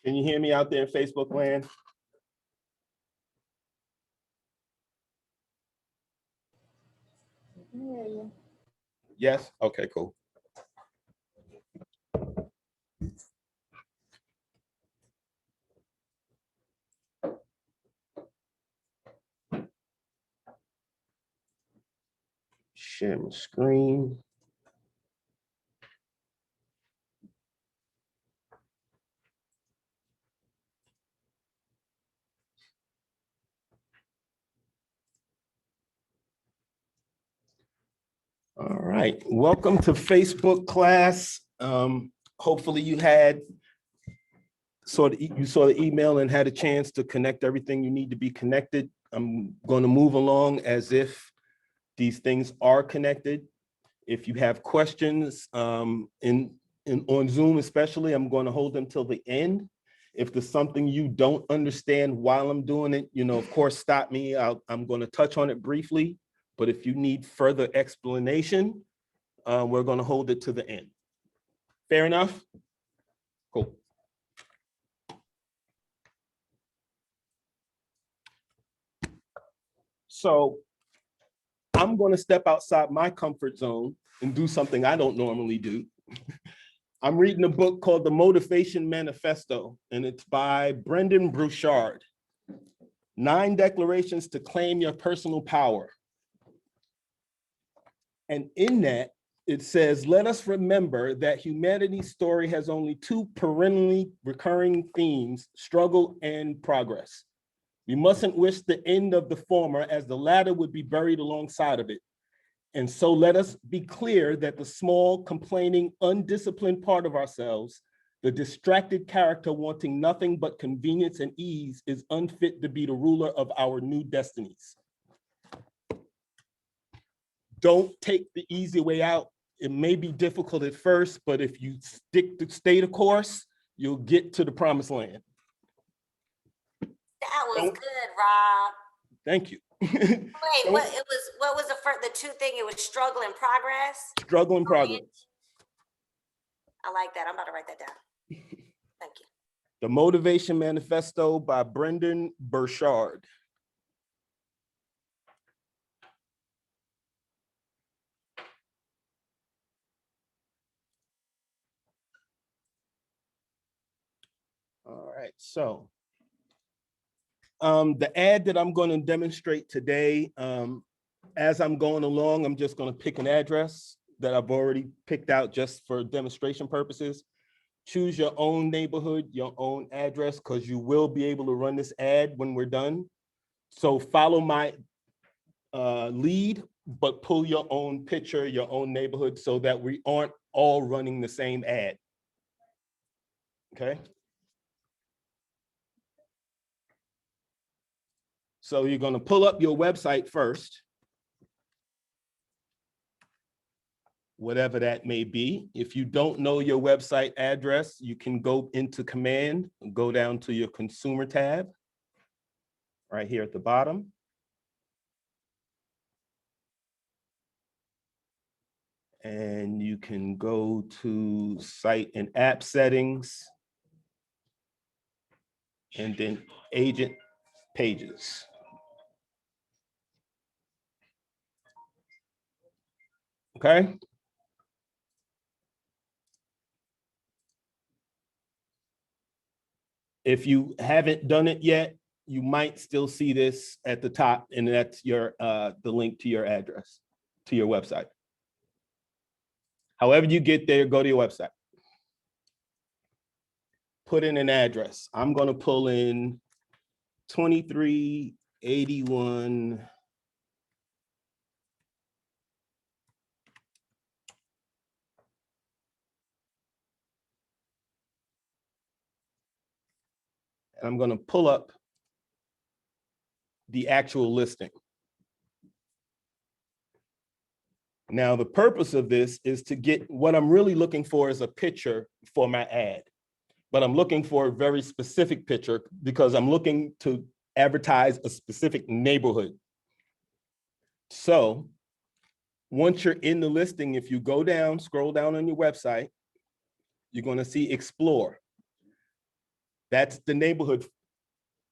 Can you hear me out there in Facebook land? Yes? Okay, cool. Share my screen. All right, welcome to Facebook class. Hopefully you saw the email and had a chance to connect everything you need to be connected. I'm going to move along as if these things are connected. If you have questions on Zoom especially, I'm going to hold them till the end. If there's something you don't understand while I'm doing it, of course, stop me. I'm going to touch on it briefly, but if you need further explanation, we're going to hold it to the end. Fair enough? Cool. So I'm going to step outside my comfort zone and do something I don't normally do. I'm reading a book called The Motivation Manifesto, and it's by Brendan Burchard. 9 declarations to claim your personal power. And in that, it says, let us remember that humanity's story has only 2 perennially recurring themes, struggle and progress. We mustn't wish the end of the former, as the latter would be buried alongside of it. And so let us be clear that the small, complaining, undisciplined part of ourselves, the distracted character wanting nothing but convenience and ease, is unfit to be the ruler of our new destinies. Don't take the easy way out. It may be difficult at first, but if you stay the course, you'll get to the promised land. That was good, Rob. Thank you. Wait, what was the 2 thing? It was struggle and progress? Struggle and progress. I like that. I'm about to write that down. Thank you. The Motivation Manifesto by Brendan Burchard. All right, so the ad that I'm going to demonstrate today, as I'm going along, I'm just going to pick an address that I've already picked out just for demonstration purposes. Choose your own neighborhood, your own address, because you will be able to run this ad when we're done. So follow my lead, but pull your own picture, your own neighborhood, so that we aren't all running the same ad. Okay. So you're going to pull up your website first, whatever that may be. If you don't know your website address, you can go into command and go down to your consumer tab right here at the bottom. And you can go to site and app settings and then agent pages. Okay. If you haven't done it yet, you might still see this at the top, and that's your the link to your address, to your website. However you get there, go to your website. Put in an address. I'm going to pull in 2381 and I'm going to pull up the actual listing. Now, the purpose of this is to get, what I'm really looking for is a picture for my ad, but I'm looking for a very specific picture because I'm looking to advertise a specific neighborhood. So once you're in the listing, if you go down, scroll down on your website, you're going to see Explore. That's the neighborhood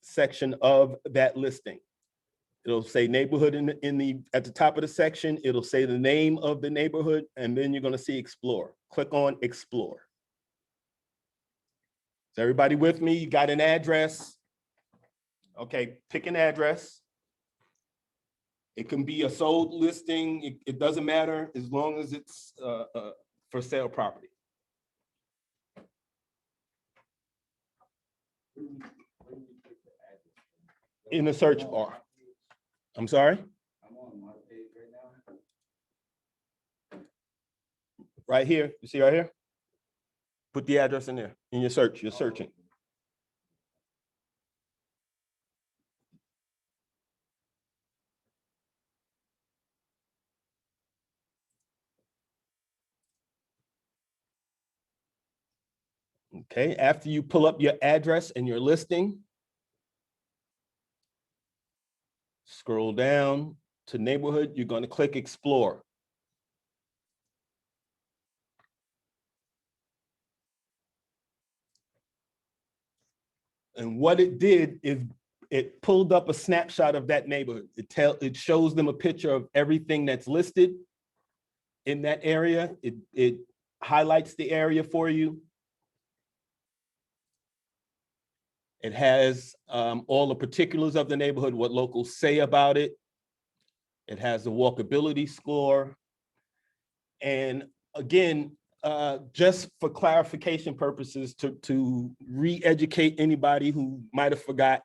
section of that listing. It'll say neighborhood at the top of the section. It'll say the name of the neighborhood, and then you're going to see explore. Click on explore. Is everybody with me? You got an address? Okay, pick an address. It can be a sold listing. It doesn't matter as long as it's for sale property. In the search bar. I'm sorry? I'm on my page right now. Right here. You see right here? Put the address in there. In your search, you're searching. Okay, after you pull up your address and your listing, scroll down to neighborhood, you're going to click explore. And what it did is it pulled up a snapshot of that neighborhood. It shows them a picture of everything that's listed in that area. It highlights the area for you. It has all the particulars of the neighborhood, what locals say about it. It has the walkability score. And again, just for clarification purposes, to re-educate anybody who might have forgot,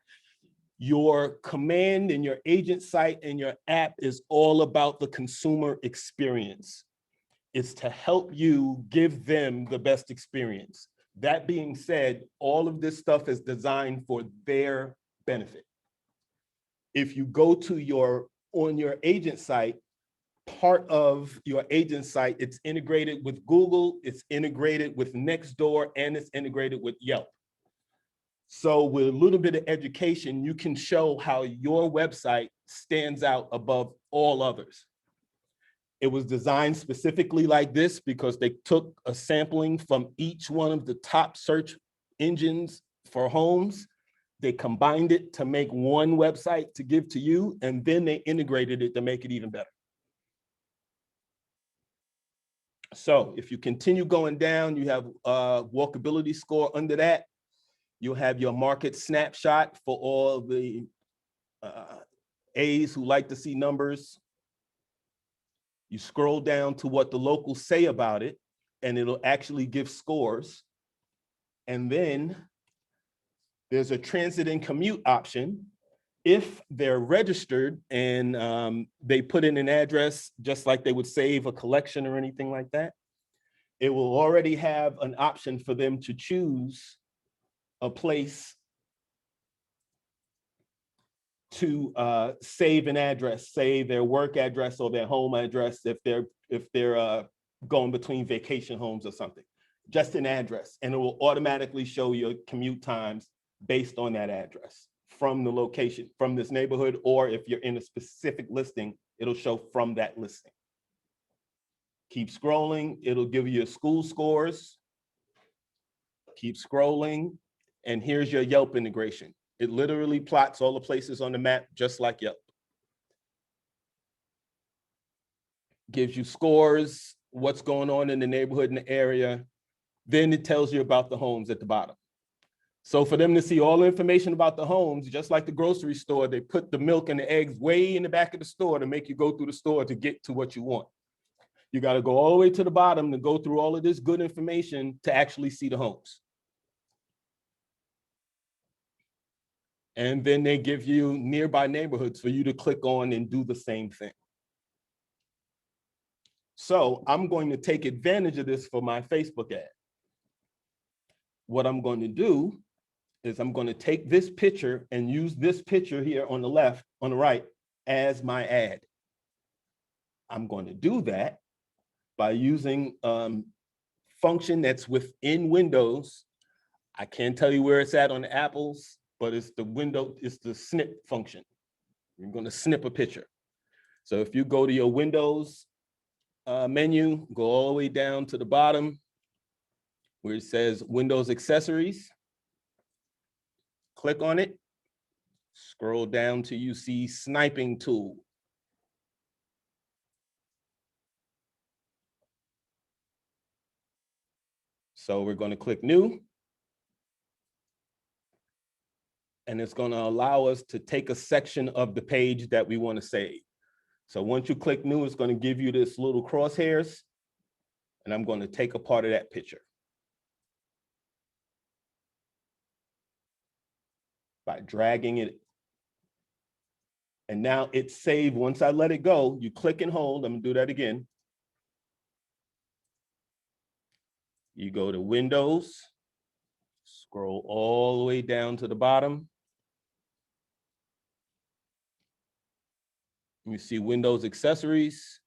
your command and your agent site and your app is all about the consumer experience. It's to help you give them the best experience. That being said, all of this stuff is designed for their benefit. If you go to on your agent site, part of your agent site, it's integrated with Google, it's integrated with Nextdoor, and it's integrated with Yelp. So with a little bit of education, you can show how your website stands out above all others. It was designed specifically like this because they took a sampling from each one of the top search engines for homes. They combined it to make one website to give to you, and then they integrated it to make it even better. So if you continue going down, you have walkability score under that. You'll have your market snapshot for all the A's who like to see numbers. You scroll down to what the locals say about it, and it'll actually give scores. And then there's a transit and commute option. If they're registered and they put in an address, just like they would save a collection or anything like that, it will already have an option for them to choose a place to save an address, say their work address or their home address if they're going between vacation homes or something, just an address, and it will automatically show your commute times based on that address from the location, from this neighborhood, or if you're in a specific listing, it'll show from that listing. Keep scrolling, it'll give you your school scores. Keep scrolling, and here's your Yelp integration. It literally plots all the places on the map just like Yelp. Gives you scores, what's going on in the neighborhood and the area. Then it tells you about the homes at the bottom. So for them to see all the information about the homes, just like the grocery store, they put the milk and the eggs way in the back of the store to make you go through the store to get to what you want. You got to go all the way to the bottom to go through all of this good information to actually see the homes. And then they give you nearby neighborhoods for you to click on and do the same thing. So I'm going to take advantage of this for my Facebook ad. What I'm going to do is I'm going to take this picture and use this picture here on the left, on the right, as my ad. I'm going to do that by using function that's within Windows. I can't tell you where it's at on the Apples, but it's the snip function. You're going to snip a picture. So if you go to your Windows menu, go all the way down to the bottom where it says Windows accessories. Click on it. Scroll down till you see sniping tool. So we're going to click new. And it's going to allow us to take a section of the page that we want to save. So once you click new, it's going to give you this little crosshairs. And I'm going to take a part of that picture by dragging it. And now it's saved. Once I let it go, you click and hold. I'm going to do that again. You go to Windows, scroll all the way down to the bottom. You see Windows Accessories.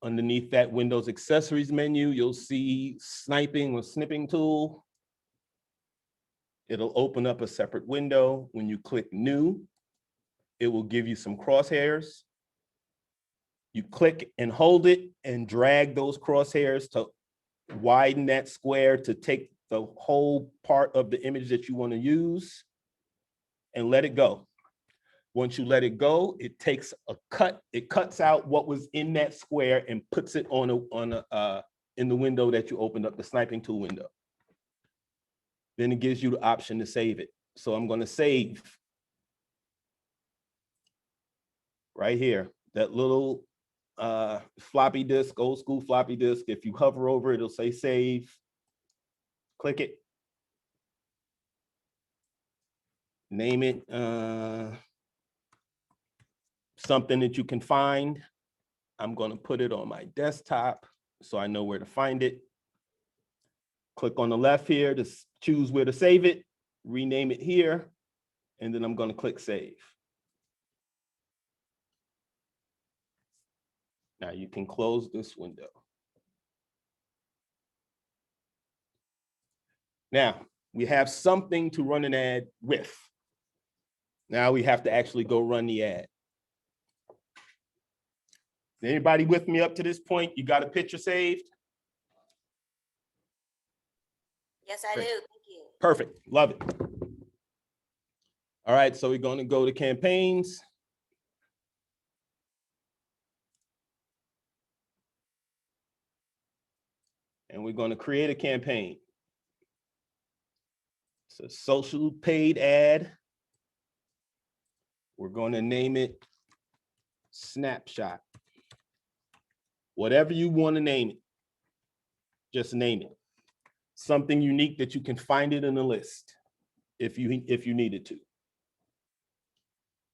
Underneath that Windows Accessories menu, you'll see sniping or snipping tool. It'll open up a separate window. When you click new, it will give you some crosshairs. You click and hold it and drag those crosshairs to widen that square to take the whole part of the image that you want to use and let it go. Once you let it go, it takes a cut. It cuts out what was in that square and puts it in the window that you opened up, the sniping tool window. Then it gives you the option to save it. So I'm going to save right here, that little floppy disk, old school floppy disk. If you hover over it, it'll say save. Click it. Name it something that you can find. I'm going to put it on my desktop so I know where to find it. Click on the left here to choose where to save it, rename it here, and then I'm going to click save. Now you can close this window. Now we have something to run an ad with. Now we have to actually go run the ad. Anybody with me up to this point? You got a picture saved? Yes, I do. Thank you. Perfect. Love it. All right, so we're going to go to campaigns. And we're going to create a campaign. It's a social paid ad. We're going to name it Snapshot. Whatever you want to name it, just name it. Something unique that you can find it in the list if you needed to.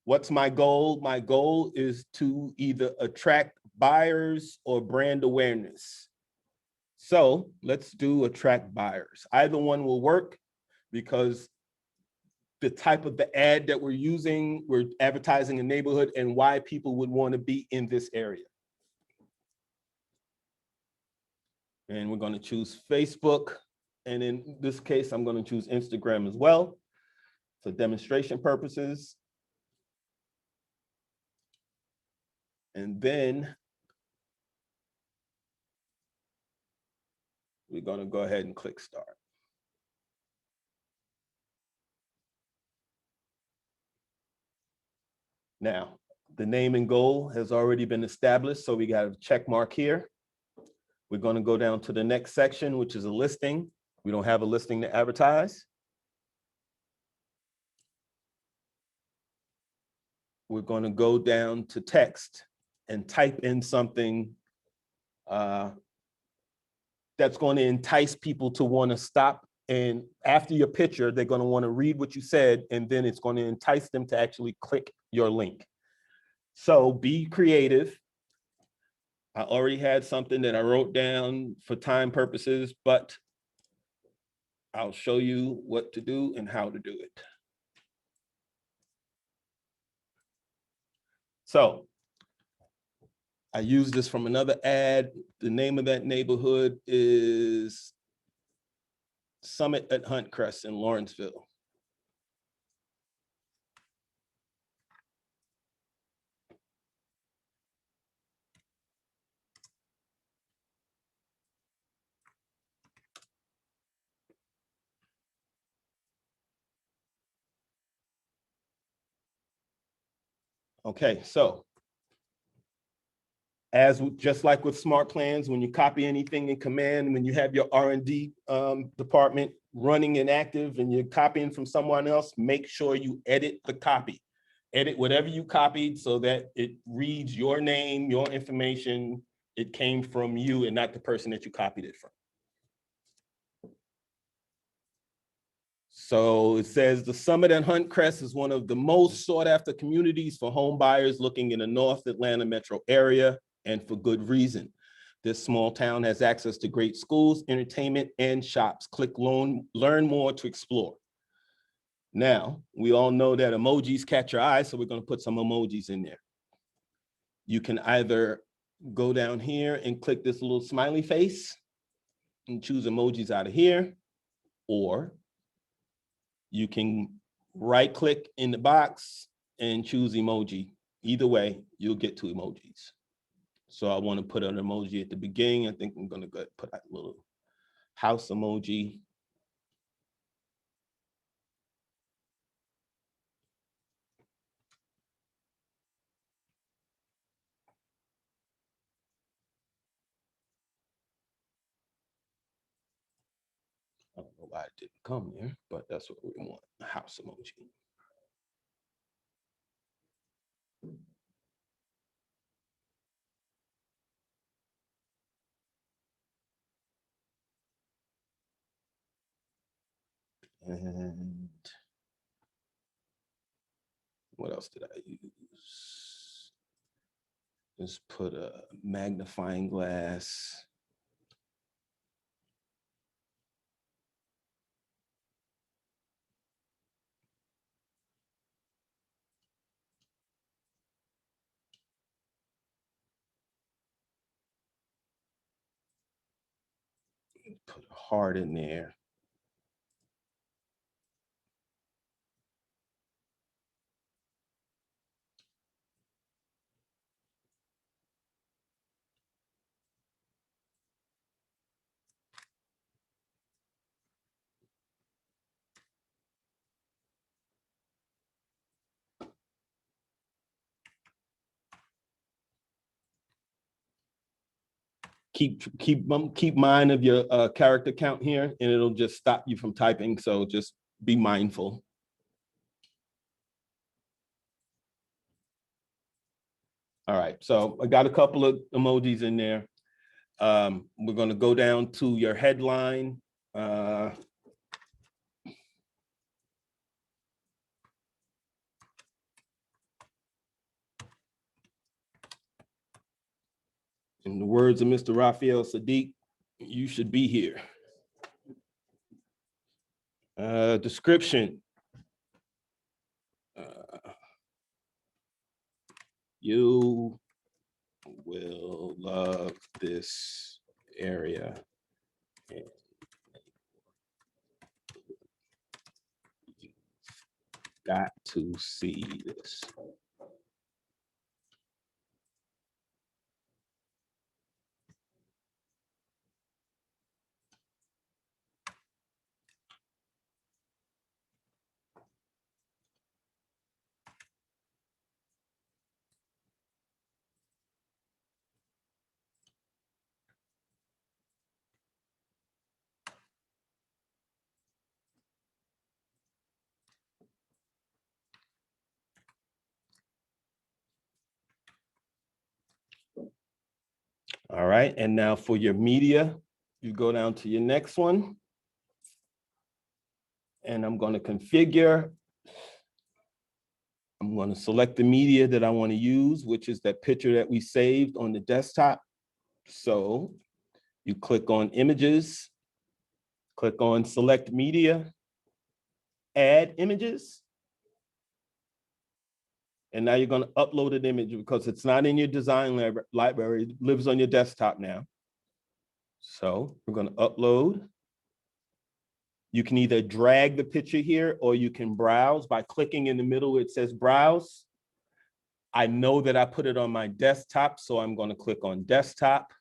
What's my goal? My goal is to either attract buyers or brand awareness. So let's do attract buyers. Either one will work because the type of the ad that we're using, we're advertising a neighborhood and why people would want to be in this area. And we're going to choose Facebook. And in this case, I'm going to choose Instagram as well for demonstration purposes. And then we're going to go ahead and click start. Now, the name and goal has already been established, so we got a check mark here. We're going to go down to the next section, which is a listing. We don't have a listing to advertise. We're going to go down to text and type in something that's going to entice people to want to stop. And after your picture, they're going to want to read what you said, and then it's going to entice them to actually click your link. So be creative. I already had something that I wrote down for time purposes, but I'll show you what to do and how to do it. So I use this from another ad. The name of that neighborhood is Summit at Huntcrest in Lawrenceville. Okay, so just like with smart plans, when you copy anything in command, when you have your R&D department running and active and you're copying from someone else, make sure you edit the copy. Edit whatever you copied so that it reads your name, your information. It came from you and not the person that you copied it from. So it says the Summit and Hunt Crest is one of the most sought after communities for home buyers looking in the North Atlanta metro area, and for good reason. This small town has access to great schools, entertainment, and shops. Click learn more to explore. Now, we all know that emojis catch your eye, so we're going to put some emojis in there. You can either go down here and click this little smiley face and choose emojis out of here, or you can right click in the box and choose emoji. Either way, you'll get to emojis. So I want to put an emoji at the beginning. I think I'm going to go put a little house emoji. I don't know why it didn't come there, but that's what we want, a house emoji. And what else did I use? Just put a magnifying glass. Put a heart in there. Keep mind of your character count here, and it'll just stop you from typing. So just be mindful. All right, so I got a couple of emojis in there. We're going to go down to your headline. In the words of Mr. Raphael Sadiq, you should be here. Description. You will love this area. And you've got to see this. All right, and now for your media, you go down to your next one. And I'm going to configure. I'm going to select the media that I want to use, which is that picture that we saved on the desktop. So you click on images, click on select media, add images. And now you're going to upload an image because it's not in your design library, it lives on your desktop now. So we're going to upload. You can either drag the picture here or you can browse by clicking in the middle where it says browse. I know that I put it on my desktop, so I'm going to click on desktop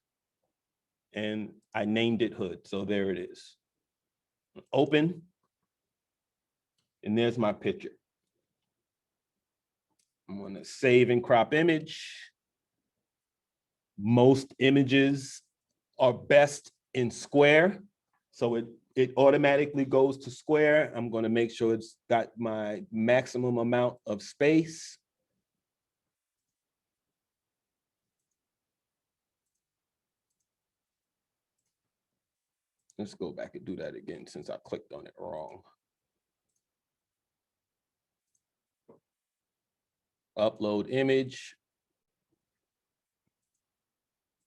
and I named it Hood. So there it is. Open. And there's my picture. I'm going to save and crop image. Most images are best in square. So it automatically goes to square. I'm going to make sure it's got my maximum amount of space. Let's go back and do that again since I clicked on it wrong. Upload image.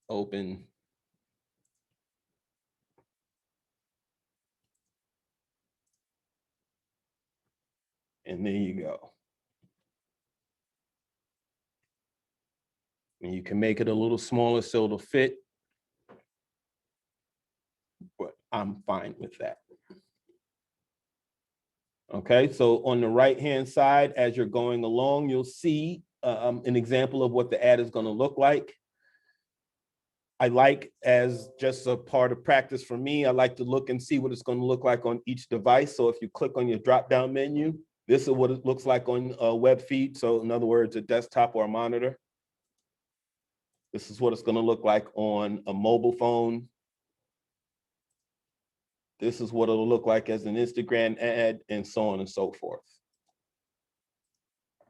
Open. And there you go. And you can make it a little smaller so it'll fit, but I'm fine with that. Okay, so on the right-hand side, as you're going along, you'll see an example of what the ad is going to look like. I like, as just a part of practice for me, I like to look and see what it's going to look like on each device. So if you click on your drop-down menu, this is what it looks like on a web feed. So in other words, a desktop or a monitor. This is what it's going to look like on a mobile phone. This is what it'll look like as an Instagram ad, and so on and so forth.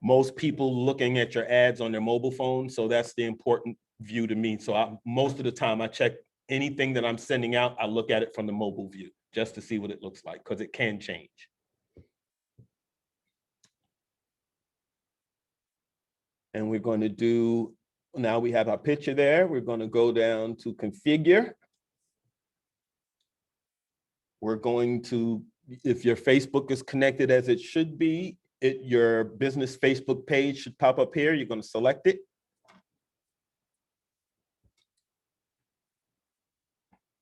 Most people looking at your ads on their mobile phone, so that's the important view to me. So most of the time I check anything that I'm sending out, I look at it from the mobile view just to see what it looks like, because it can change. And we're going to do, now we have our picture there. We're going to go down to configure. We're going to, if your Facebook is connected as it should be, your business Facebook page should pop up here. You're going to select it.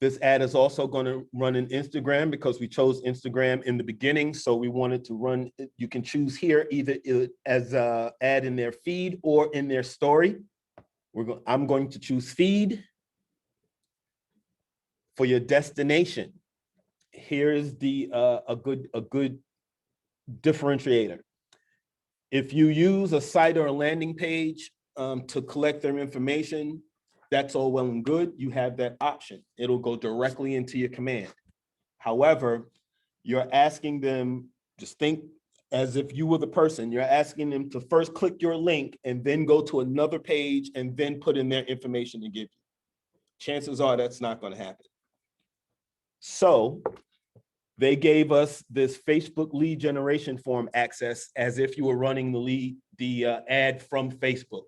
This ad is also going to run in Instagram because we chose Instagram in the beginning. So we wanted to run, you can choose here either as an ad in their feed or in their story. I'm going to choose feed. For your destination, here is a good differentiator. If you use a site or a landing page to collect their information, that's all well and good. You have that option. It'll go directly into your command. However, you're asking them, just think as if you were the person, you're asking them to first click your link and then go to another page and then put in their information to give you. Chances are that's not going to happen. So they gave us this Facebook lead generation form access as if you were running the ad from Facebook.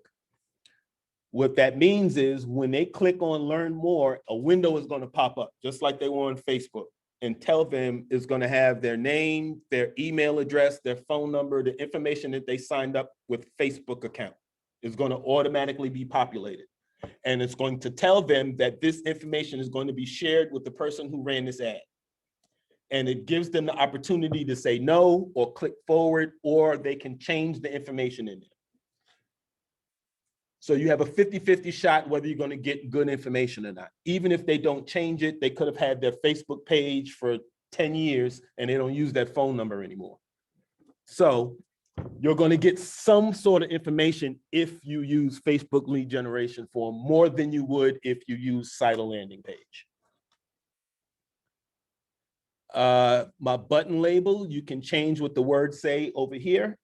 What that means is when they click on learn more, a window is going to pop up just like they were on Facebook, and tell them it's going to have their name, their email address, their phone number, the information that they signed up with Facebook account is going to automatically be populated. And it's going to tell them that this information is going to be shared with the person who ran this ad. And it gives them the opportunity to say no or click forward, or they can change the information in there. So you have a 50-50 shot whether you're going to get good information or not. Even if they don't change it, they could have had their Facebook page for 10 years and they don't use that phone number anymore. So you're going to get some sort of information if you use Facebook lead generation form more than you would if you use site or landing page. My button label, you can change what the words say over here.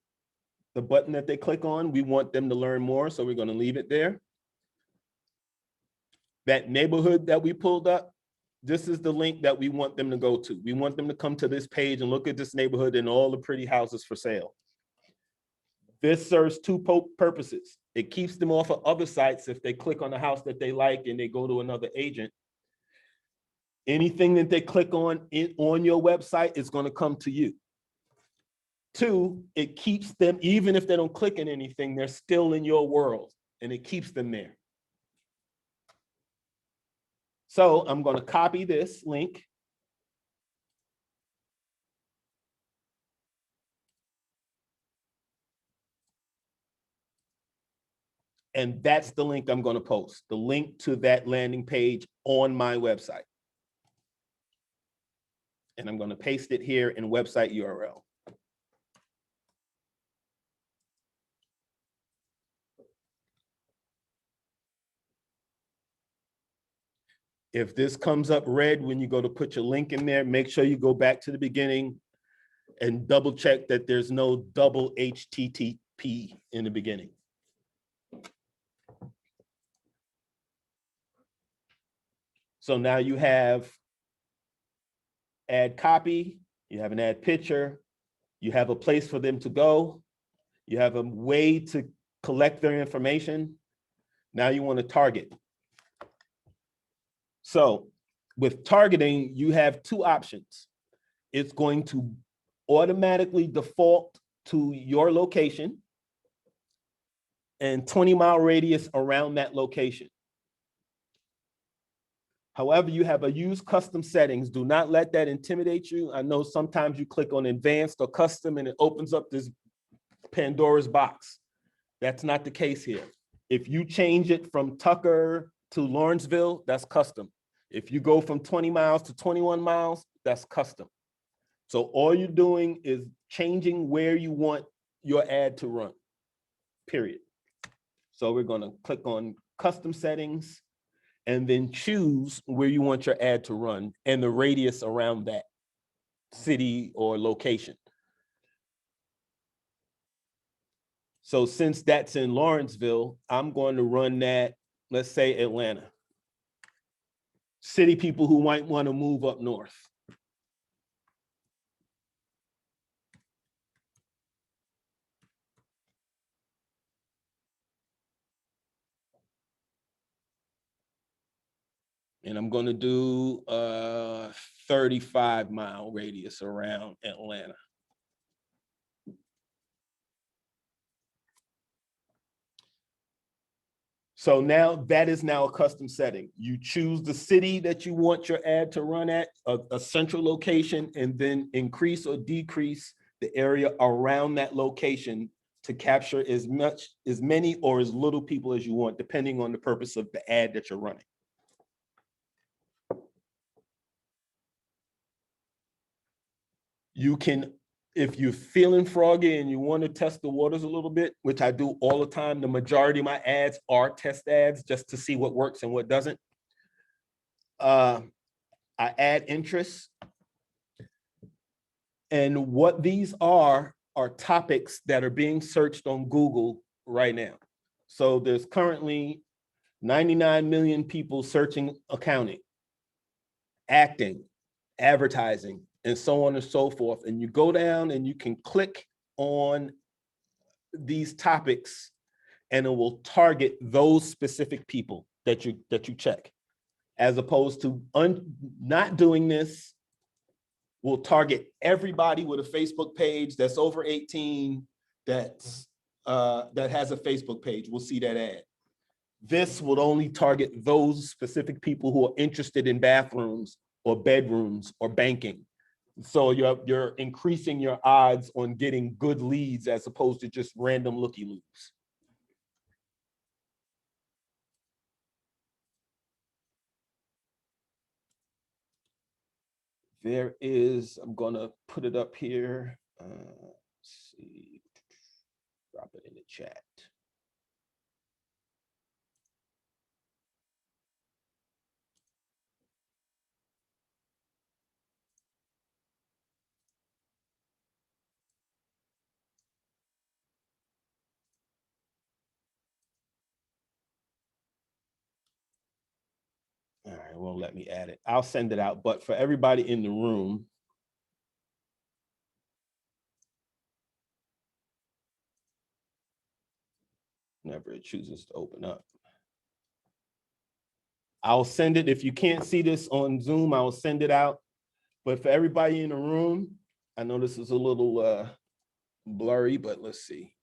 The button that they click on, we want them to learn more, so we're going to leave it there. That neighborhood that we pulled up, this is the link that we want them to go to. We want them to come to this page and look at this neighborhood and all the pretty houses for sale. This serves two purposes. It keeps them off of other sites if they click on a house that they like and they go to another agent. Anything that they click on your website is going to come to you. Two, it keeps them, even if they don't click on anything, they're still in your world and it keeps them there. So I'm going to copy this link. And that's the link I'm going to post, the link to that landing page on my website. And I'm going to paste it here in website URL. If this comes up red when you go to put your link in there, make sure you go back to the beginning and double check that there's no double HTTP in the beginning. So now you have add copy, you have an add picture, you have a place for them to go, you have a way to collect their information. Now you want to target. So with targeting, you have two options. It's going to automatically default to your location and 20-mile radius around that location. However, you have a use custom settings. Do not let that intimidate you. I know sometimes you click on advanced or custom and it opens up this Pandora's box. That's not the case here. If you change it from Tucker to Lawrenceville, that's custom. If you go from 20 miles to 21 miles, that's custom. So all you're doing is changing where you want your ad to run, period. So we're going to click on custom settings and then choose where you want your ad to run and the radius around that city or location. So since that's in Lawrenceville, I'm going to run that, let's say Atlanta. City people who might want to move up north. And I'm going to do a 35-mile radius around Atlanta. So now that is now a custom setting. You choose the city that you want your ad to run at, a central location, and then increase or decrease the area around that location to capture as many or as little people as you want, depending on the purpose of the ad that you're running. You can, if you're feeling froggy and you want to test the waters a little bit, which I do all the time, the majority of my ads are test ads just to see what works and what doesn't. I add interest. And what these are topics that are being searched on Google right now. So there's currently 99 million people searching accounting, acting, advertising, and so on and so forth. And you go down and you can click on these topics and it will target those specific people that you check, as opposed to not doing this. Will target everybody with a Facebook page that's over 18 that has a Facebook page. We'll see that ad. This will only target those specific people who are interested in bathrooms or bedrooms or banking. So you're increasing your odds on getting good leads as opposed to just random looky-loos. There is, I'm gonna put it up here. Let's see, drop it in the chat. All right, it won't let me add it. I'll send it out, but for everybody in the room, whenever it chooses to open up, I'll send it. If you can't see this on Zoom, I'll send it out. But for everybody in the room, I know this is a little blurry, but let's see.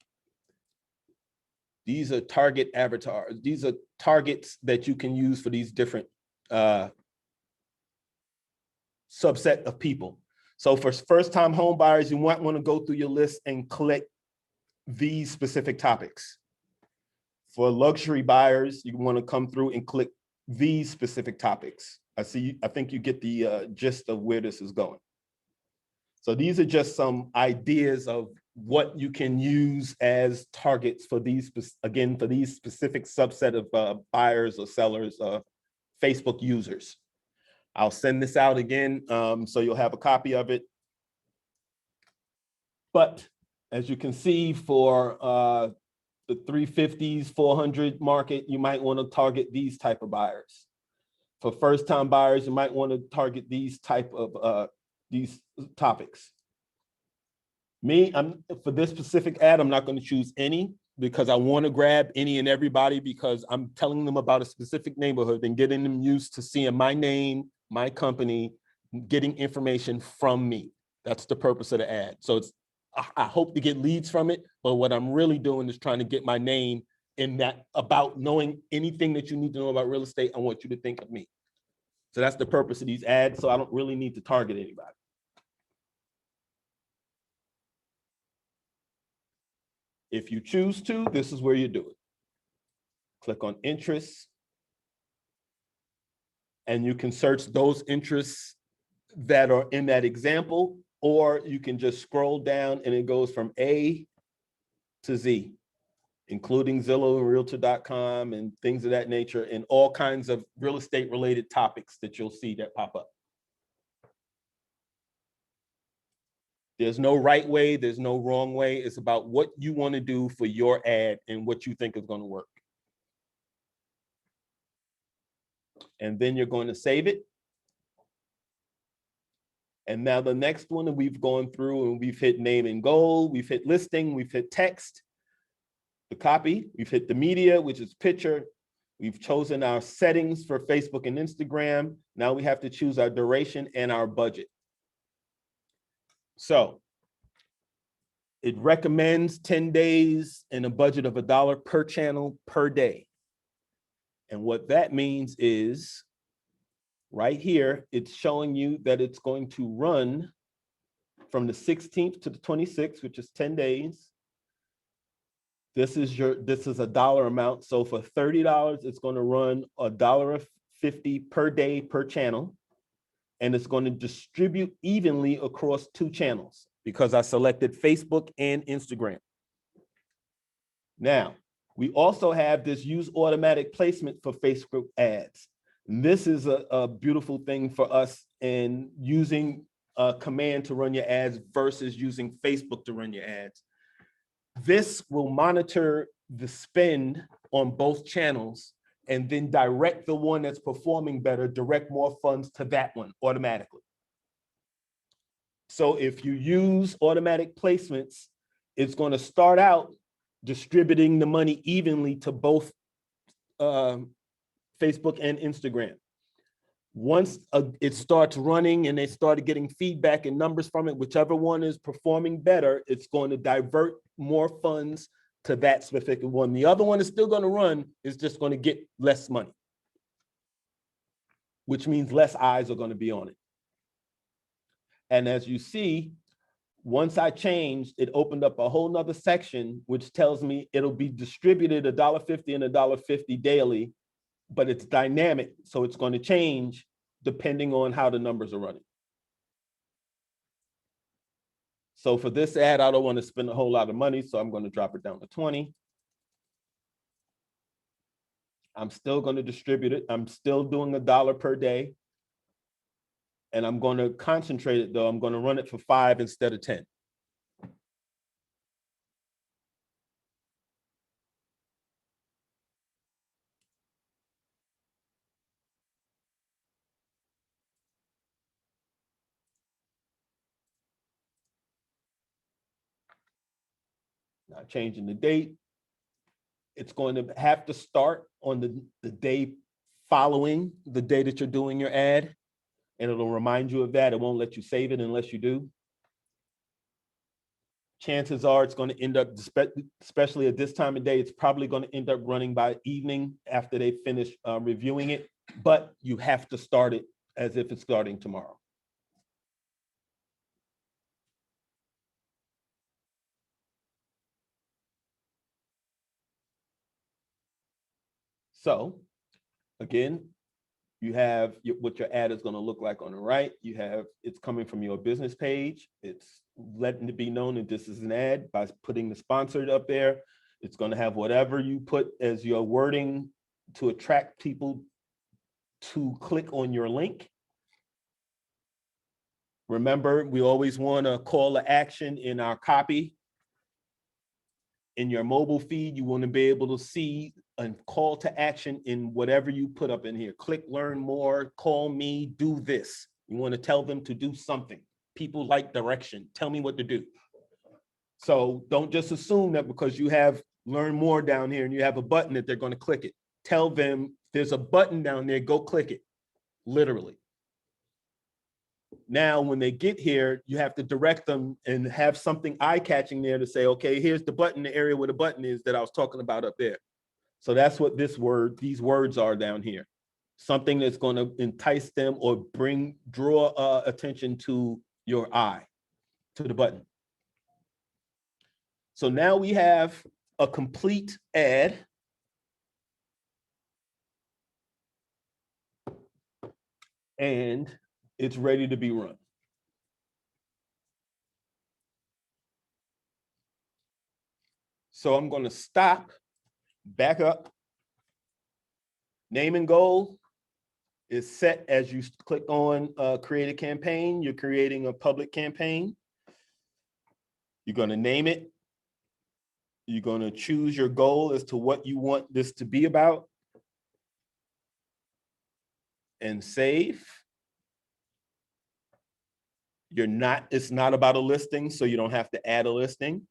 These are target avatars. These are targets that you can use for these different subset of people. So for first-time home buyers, you might want to go through your list and click these specific topics. For luxury buyers, you want to come through and click these specific topics. I think you get the gist of where this is going. So these are just some ideas of what you can use as targets for these, again, for these specific subset of buyers or sellers Facebook users. I'll send this out again, so you'll have a copy of it. But as you can see, for the 350s, 400 market, you might want to target these type of buyers. For first-time buyers, you might want to target these type of these topics. For this specific ad, I'm not going to choose any, because I want to grab any and everybody, because I'm telling them about a specific neighborhood and getting them used to seeing my name, my company, getting information from me. That's the purpose of the ad. So I hope to get leads from it, but what I'm really doing is trying to get my name in that, about knowing anything that you need to know about real estate. I want you to think of me. So that's the purpose of these ads. So I don't really need to target anybody. If you choose to, this is where you do it. Click on interests, and you can search those interests that are in that example, or you can just scroll down and it goes from A to Z, including Zillow and Realtor.com and things of that nature, and all kinds of real estate related topics that you'll see that pop up. There's no right way, there's no wrong way. It's about what you want to do for your ad and what you think is going to work. And then you're going to save it. And now the next one, we've gone through and we've hit name and goal, we've hit listing, we've hit text, the copy, we've hit the media, which is picture. We've chosen our settings for Facebook and Instagram. Now we have to choose our duration and our budget. So it recommends 10 days and a budget of $1 per channel per day. And what that means is right here, it's showing you that it's going to run from the 16th to the 26th, which is 10 days. This is a dollar amount. So for $30, it's going to run $1.50 per day per channel. And it's going to distribute evenly across 2 channels because I selected Facebook and Instagram. Now, we also have this use automatic placement for Facebook ads. And this is a beautiful thing for us in using a command to run your ads versus using Facebook to run your ads. This will monitor the spend on both channels and then direct the one that's performing better, direct more funds to that one automatically. So if you use automatic placements, it's going to start out distributing the money evenly to both Facebook and Instagram. Once it starts running and they started getting feedback and numbers from it, whichever one is performing better, it's going to divert more funds to that specific one. The other one is still going to run, it's just going to get less money, which means less eyes are going to be on it. And as you see, once I changed, it opened up a whole nother section, which tells me it'll be distributed $1.50 and $1.50 daily, but it's dynamic. So it's going to change depending on how the numbers are running. So for this ad, I don't want to spend a whole lot of money, so I'm going to drop it down to 20. I'm still going to distribute it. I'm still doing $1 per day. And I'm going to concentrate it though. I'm going to run it for 5 instead of 10. Now changing the date. It's going to have to start on the day following the day that you're doing your ad. And it'll remind you of that. It won't let you save it unless you do. Chances are it's going to end up, especially at this time of day, it's probably going to end up running by evening after they finish reviewing it. But you have to start it as if it's starting tomorrow. So again, you have what your ad is going to look like on the right. You have it's coming from your business page. It's letting it be known that this is an ad by putting the sponsored up there. It's going to have whatever you put as your wording to attract people to click on your link. Remember, we always want a call to action in our copy. In your mobile feed, you want to be able to see a call to action in whatever you put up in here. Click learn more, call me, do this. You want to tell them to do something. People like direction. Tell me what to do. So don't just assume that because you have learn more down here and you have a button that they're going to click it. Tell them there's a button down there, go click it, literally. Now, when they get here, you have to direct them and have something eye-catching there to say, okay, here's the button, the area where the button is that I was talking about up there. So that's what these words are down here. Something that's going to entice them or draw attention to your eye, to the button. So now we have a complete ad. And it's ready to be run. So I'm going to stop, back up. Name and goal is set as you click on create a campaign. You're creating a public campaign. You're going to name it. You're going to choose your goal as to what you want this to be about. And save. It's not about a listing, so you don't have to add a listing.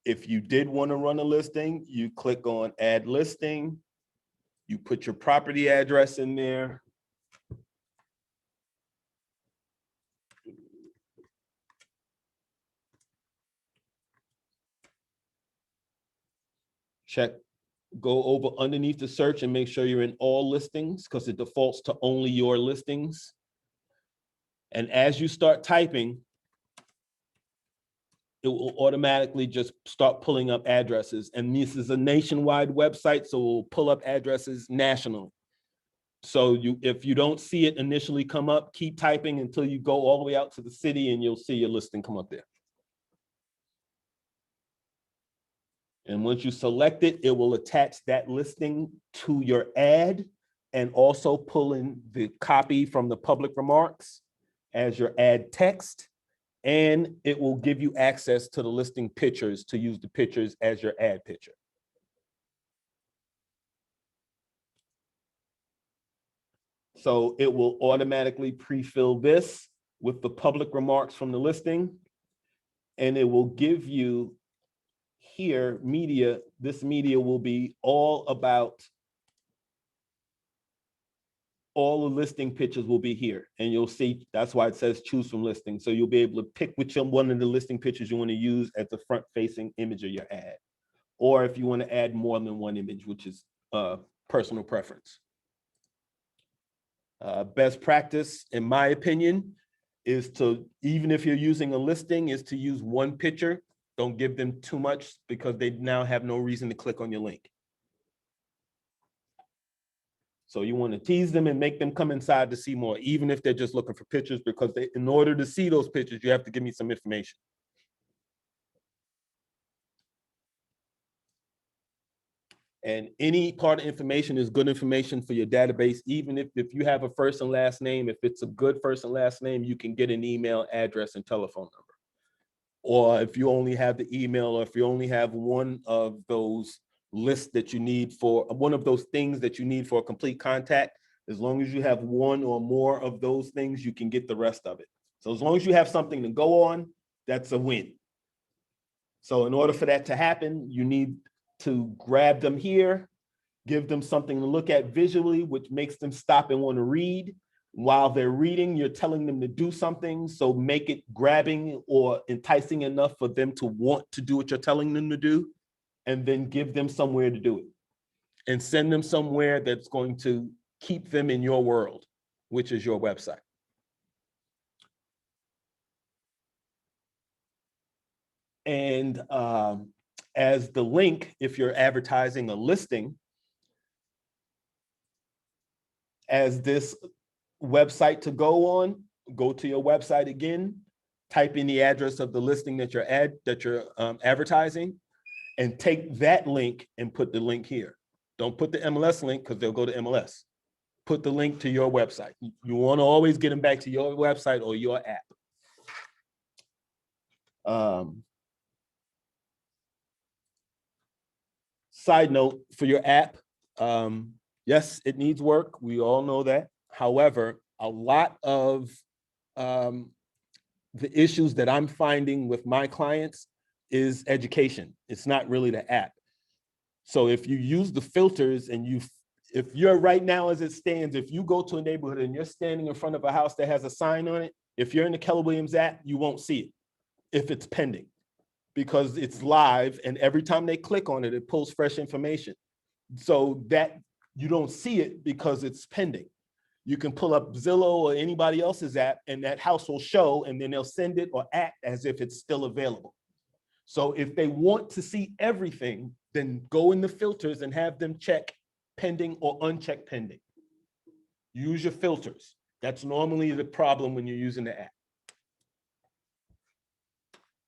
If you did want to run a listing, you click on add listing. You put your property address in there. Go over underneath the search and make sure you're in all listings because it defaults to only your listings. And as you start typing, it will automatically just start pulling up addresses. And this is a nationwide website, so it will pull up addresses national. So if you don't see it initially come up, keep typing until you go all the way out to the city and you'll see your listing come up there. And once you select it, it will attach that listing to your ad and also pull in the copy from the public remarks as your ad text. And it will give you access to the listing pictures to use the pictures as your ad picture. So it will automatically pre-fill this with the public remarks from the listing. And it will give you here media. This media will be all about all the listing pictures will be here. And you'll see, that's why it says choose from listing. So you'll be able to pick which one of the listing pictures you want to use as the front facing image of your ad. Or if you want to add more than one image, which is personal preference. Best practice, in my opinion, is to, even if you're using a listing, is to use one picture. Don't give them too much because they now have no reason to click on your link. So you want to tease them and make them come inside to see more, even if they're just looking for pictures, because in order to see those pictures, you have to give me some information. And any part of information is good information for your database. Even if you have a first and last name, if it's a good first and last name, you can get an email address and telephone number. Or if you only have the email, or if you only have one of those lists that you need for one of those things that you need for a complete contact, as long as you have one or more of those things, you can get the rest of it. So as long as you have something to go on, that's a win. So in order for that to happen, you need to grab them here, give them something to look at visually, which makes them stop and want to read. While they're reading, you're telling them to do something. So make it grabbing or enticing enough for them to want to do what you're telling them to do, and then give them somewhere to do it. And send them somewhere that's going to keep them in your world, which is your website. And as the link, if you're advertising a listing, as this website to go on, go to your website again, type in the address of the listing that you're advertising, and take that link and put the link here. Don't put the MLS link because they'll go to MLS. Put the link to your website. You want to always get them back to your website or your app. Side note for your app, yes, it needs work. We all know that. However, a lot of the issues that I'm finding with my clients is education. It's not really the app. So if you use the filters and if you're right now as it stands, if you go to a neighborhood and you're standing in front of a house that has a sign on it, if you're in the Keller Williams app, you won't see it if it's pending because it's live and every time they click on it, it pulls fresh information. So that you don't see it because it's pending. You can pull up Zillow or anybody else's app and that house will show and then they'll send it or act as if it's still available. So if they want to see everything, then go in the filters and have them check pending or uncheck pending. Use your filters. That's normally the problem when you're using the app.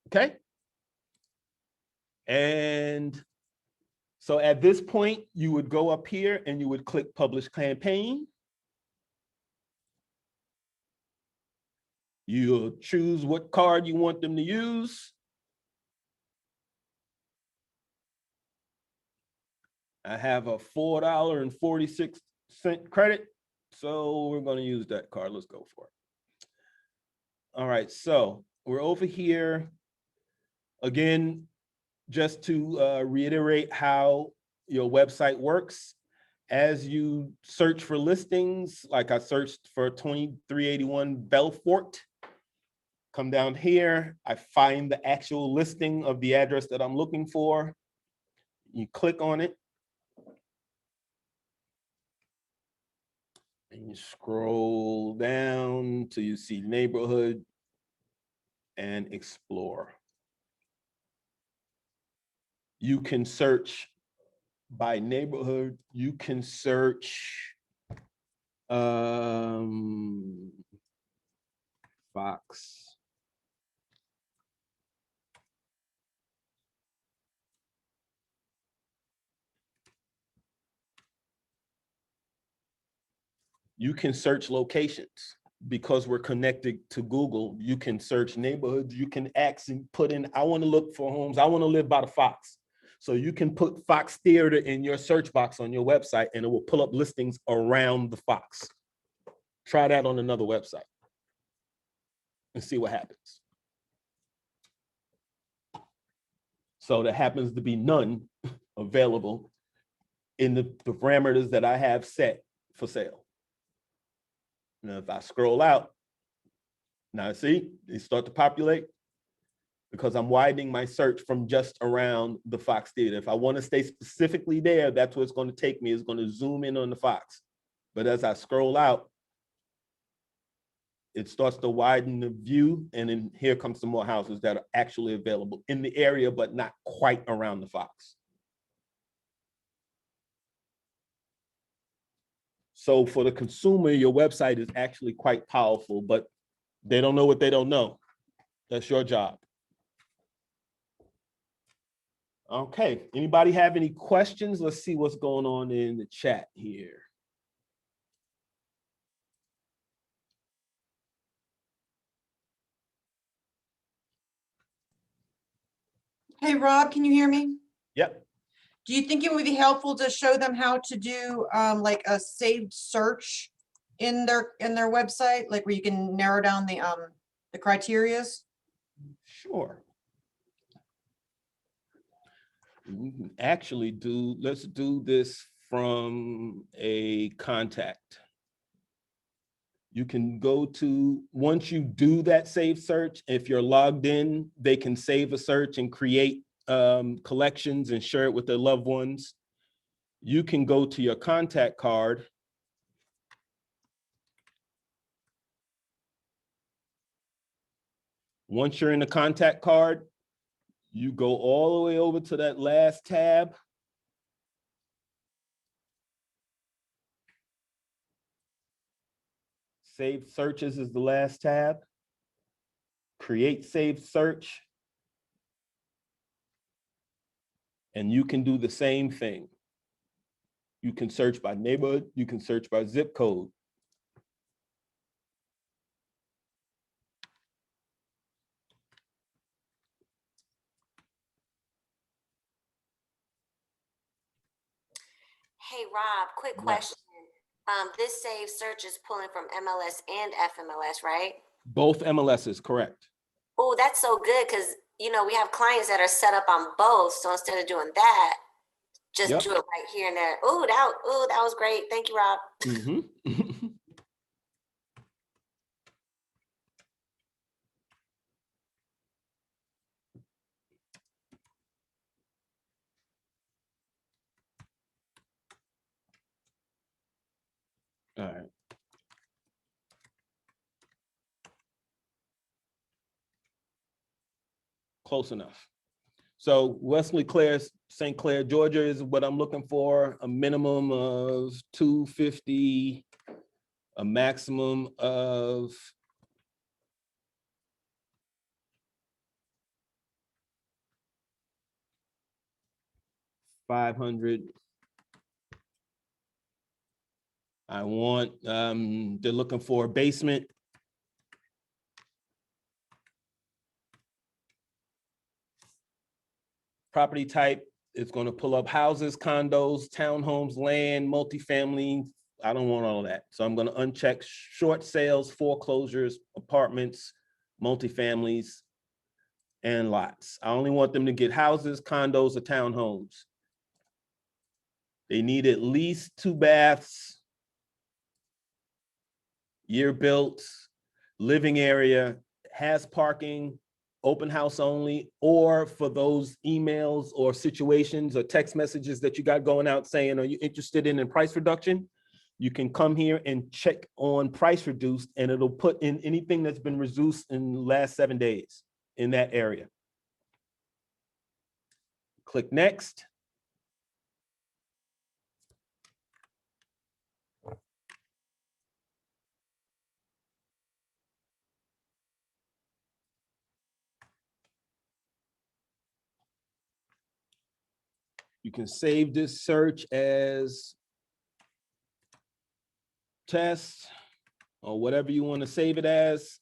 Okay? And so at this point, you would go up here and you would click Publish Campaign. You'll choose what card you want them to use. I have a $4.46 credit, so we're going to use that card. Let's go for it. All right, so we're over here. Again, just to reiterate how your website works. As you search for listings, like I searched for 2381 Belfort, come down here, I find the actual listing of the address that I'm looking for. You click on it. And you scroll down till you see neighborhood and explore. You can search by neighborhood. You can search Fox. You can search locations because we're connected to Google. You can search neighborhoods. You can ask and put in, I want to look for homes. I want to live by the Fox. So you can put Fox Theater in your search box on your website and it will pull up listings around the Fox. Try that on another website and see what happens. So there happens to be none available in the parameters that I have set for sale. Now, if I scroll out, now see, they start to populate because I'm widening my search from just around the Fox Theater. If I want to stay specifically there, that's what it's going to take me. It's going to zoom in on the Fox. But as I scroll out, it starts to widen the view. And then here comes some more houses that are actually available in the area, but not quite around the Fox. So for the consumer, your website is actually quite powerful, but they don't know what they don't know. That's your job. Okay, anybody have any questions? Let's see what's going on in the chat here. Hey, Rob, can you hear me? Yep. Do you think it would be helpful to show them how to do like a saved search in their website, like where you can narrow down the criterias? Sure. We can actually let's do this from a contact. You can go to, once you do that save search, if you're logged in, they can save a search and create collections and share it with their loved ones. You can go to your contact card. Once you're in the contact card, you go all the way over to that last tab. Saved searches is the last tab. Create saved search. And you can do the same thing. You can search by neighborhood, you can search by zip code. Hey, Rob, quick Yes. question. This save search is pulling from MLS and FMLS, right? Both MLSs, correct. Oh, that's so good because, we have clients that are set up on both. So instead of doing that, just Yep. do it right here and there. Oh, that was great. Thank you, Rob. Mm-hmm. All right. Close enough. So Wesley Clare, St. Clair, Georgia is what I'm looking for. A minimum of 250, a maximum of 500. I want, they're looking for a basement. Property type, it's going to pull up houses, condos, townhomes, land, multifamily. I don't want all of that. So I'm going to uncheck short sales, foreclosures, apartments, multifamilies, and lots. I only want them to get houses, condos, or townhomes. They need at least 2 baths, year built, living area, has parking, open house only, or for those emails or situations or text messages that you got going out saying, are you interested in price reduction? You can come here and check on price reduced and it'll put in anything that's been reduced in the last 7 days in that area. Click next. You can save this search as test or whatever you want to save it as.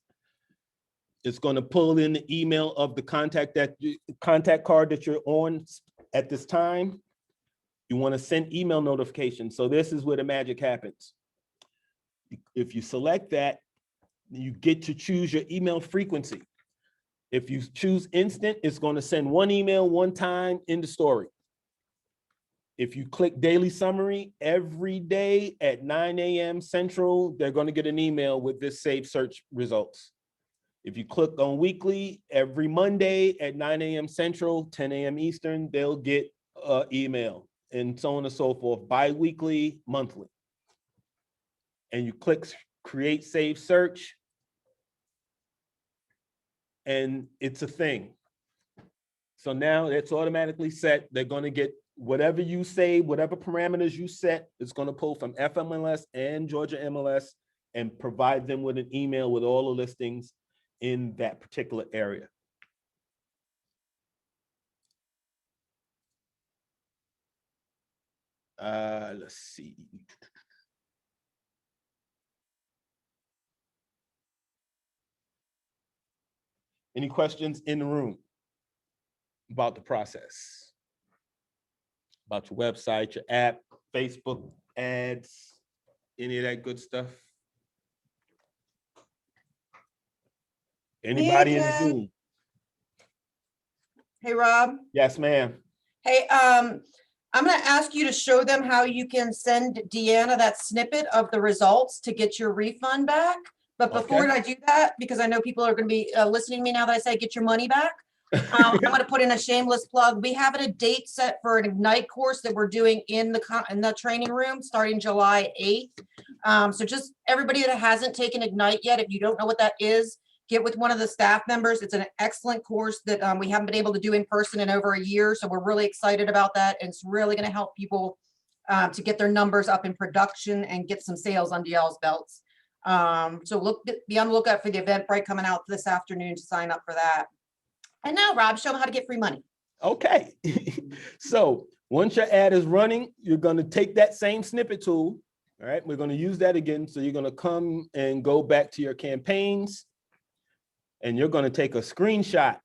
It's going to pull in the email of the contact card that you're on at this time. You want to send email notifications. So this is where the magic happens. If you select that, you get to choose your email frequency. If you choose instant, it's going to send 1 email 1 time in the story. If you click daily summary, every day at 9 a.m. Central, they're going to get an email with this saved search results. If you click on weekly, every Monday at 9 a.m. Central, 10 a.m. Eastern, they'll get an email and so on and so forth, bi-weekly, monthly. And you click create save search and it's a thing. So now it's automatically set. They're going to get whatever you say, whatever parameters you set, it's going to pull from FMLS and Georgia MLS and provide them with an email with all the listings in that particular area. Let's see. Any questions in the room about the process? About your website, your app, Facebook ads, any of that good stuff? Anybody in the Jen. room? Hey, Rob. Yes, ma'am. Hey, I'm gonna ask you to show them how you can send Deanna that snippet of the results to get your refund back. But before Okay. I do that, because I know people are gonna be listening to me now that I say get your money back, I'm gonna put in a shameless plug. We have a date set for an Ignite course that we're doing in the training room starting July 8th. So just everybody that hasn't taken Ignite yet, if you don't know what that is, get with one of the staff members. It's an excellent course that we haven't been able to do in person in over a year. So we're really excited about that. And it's really going to help people to get their numbers up in production and get some sales under y'all's belts. So be on the lookout for the Eventbrite coming out this afternoon to sign up for that. And now, Rob, show them how to get free money. Okay. So once your ad is running, you're going to take that same snippet tool. All right. We're going to use that again. So you're going to come and go back to your campaigns and you're going to take a screenshot.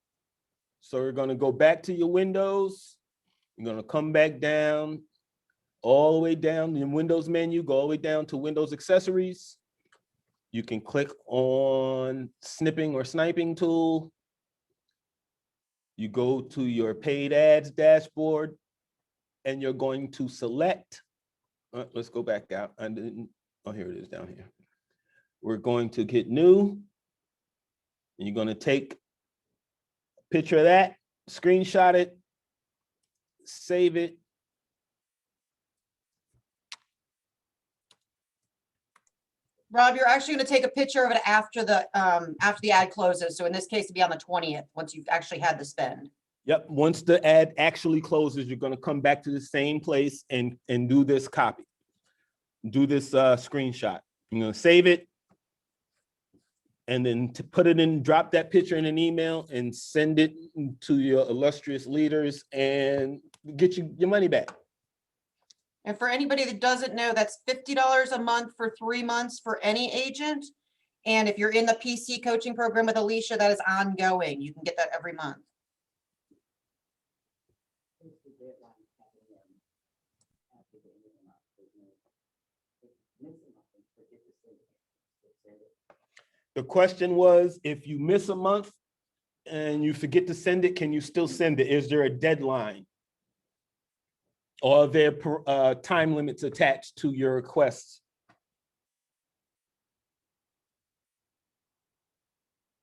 So you're going to go back to your windows. You're going to come back down, all the way down in Windows menu, go all the way down to Windows accessories. You can click on snipping or sniping tool. You go to your paid ads dashboard and you're going to select, let's go back out. I didn't, oh, here it is down here. We're going to hit new. And you're going to take a picture of that, screenshot it, save it. Rob, you're actually going to take a picture of it after the ad closes. So in this case, it'd be on the 20th, once you've actually had the spend. Yep, once the ad actually closes, you're going to come back to the same place and do this copy. Do this screenshot. You're going to save it. And then to put it in, drop that picture in an email and send it to your illustrious leaders and get you your money back. And for anybody that doesn't know, that's $50 a month for 3 months for any agent. And if you're in the PC coaching program with Alicia, that is ongoing. You can get that every month. The question was, if you miss a month and you forget to send it, can you still send it? Is there a deadline? Or are there time limits attached to your requests?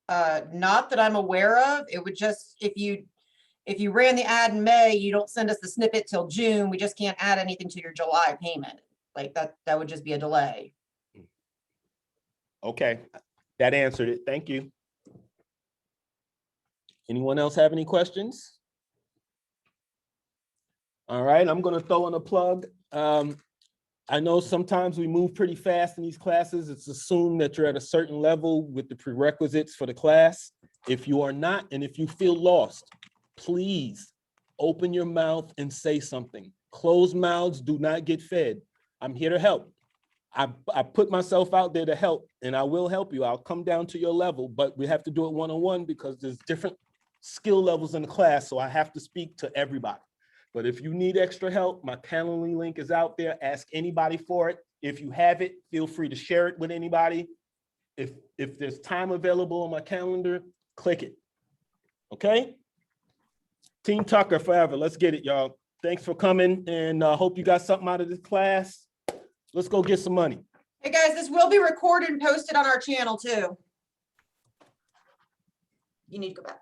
Not that I'm aware of. It would just, if you ran the ad in May, you don't send us the snippet till June. We just can't add anything to your July payment. Like that would just be a delay. Okay, that answered it. Thank you. Anyone else have any questions? All right, I'm going to throw in a plug. I know sometimes we move pretty fast in these classes. It's assumed that you're at a certain level with the prerequisites for the class. If you are not, and if you feel lost, please open your mouth and say something. Closed mouths do not get fed. I'm here to help. I put myself out there to help, and I will help you. I'll come down to your level, but we have to do it one-on-one because there's different skill levels in the class, so I have to speak to everybody. But if you need extra help, my Calendly link is out there. Ask anybody for it. If you have it, feel free to share it with anybody. If there's time available on my calendar, click it. Okay? Team Tucker forever. Let's get it, y'all. Thanks for coming, and hope you got something out of this class. Let's go get some money. Hey guys, this will be recorded and posted on our channel too. You need to go back.